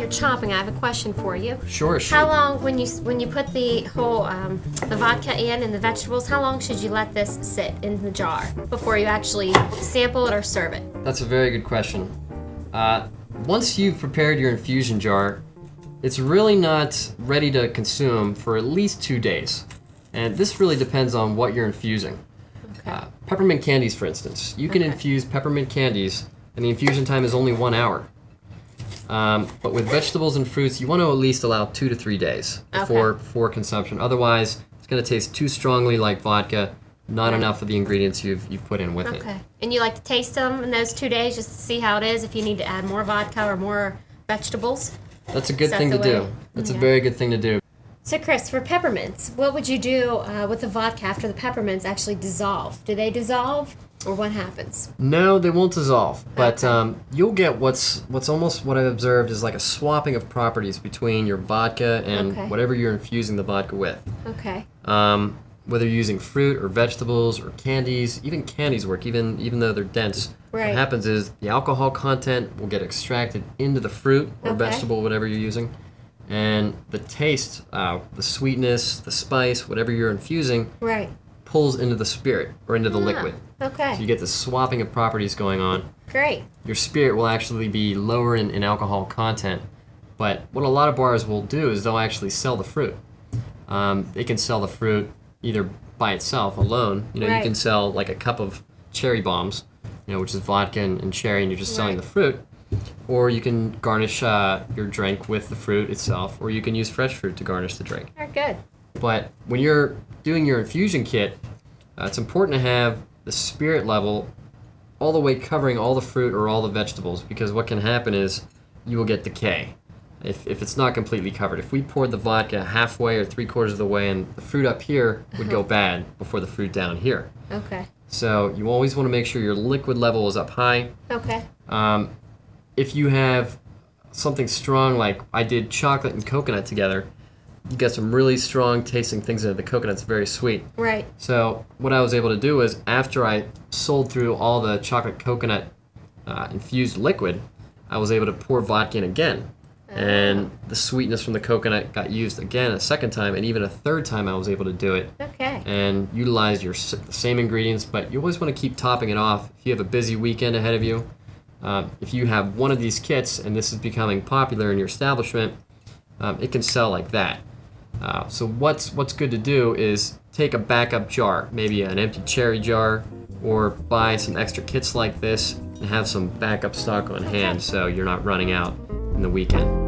you're chopping, I have a question for you. Sure. How long, when you put the whole the vodka in and the vegetables, how long should you let this sit in the jar before you actually sample it or serve it? That's a very good question. Once you've prepared your infusion jar, it's really not ready to consume for at least 2 days. And this really depends on what you're infusing. Okay. Peppermint candies, for instance. You can infuse peppermint candies, and the infusion time is only 1 hour. But with vegetables and fruits, you want to at least allow 2 to 3 days before consumption. Otherwise, it's going to taste too strongly like vodka, not enough of the ingredients you've put in with it. Okay. And you like to taste them in those 2 days just to see how it is, if you need to add more vodka or more vegetables? That's a good thing to do. That's a very good thing to do. So Chris, for peppermints, what would you do with the vodka after the peppermints actually dissolve? Do they dissolve, or what happens? No, they won't dissolve, but you'll get what's almost what I've observed is like a swapping of properties between your vodka and whatever you're infusing the vodka with. Okay. Whether you're using fruit or vegetables or candies, even candies work, even though they're dense. Right. What happens is the alcohol content will get extracted into the fruit or vegetable, whatever you're using, and the taste, the sweetness, the spice, whatever you're infusing, pulls into the spirit or into the liquid. Okay. So you get the swapping of properties going on. Great. Your spirit will actually be lower in alcohol content, but what a lot of bars will do is they'll actually sell the fruit. They can sell the fruit either by itself, alone. You know, you can sell like a cup of cherry bombs, you know, which is vodka and cherry, and you're just selling the fruit. Or you can garnish your drink with the fruit itself, or you can use fresh fruit to garnish the drink. Very good. But when you're doing your infusion kit, it's important to have the spirit level all the way covering all the fruit or all the vegetables, because what can happen is you will get decay if it's not completely covered. If we poured the vodka halfway or 3/4 of the way, and the fruit up here would go bad before the fruit down here. Okay. So you always want to make sure your liquid level is up high. Okay. If you have something strong, like I did chocolate and coconut together, you get some really strong tasting things in it. The coconut's very sweet. Right. So what I was able to do is, after I sold through all the chocolate coconut infused liquid, I was able to pour vodka in again. And the sweetness from the coconut got used again a second time, and even a third time I was able to do it. Okay. And utilize the same ingredients, but you always want to keep topping it off. If you have a busy weekend ahead of you, if you have one of these kits and this is becoming popular in your establishment, it can sell like that. So what's good to do is take a backup jar, maybe an empty cherry jar, or buy some extra kits like this and have some backup stock on hand so you're not running out in the weekend.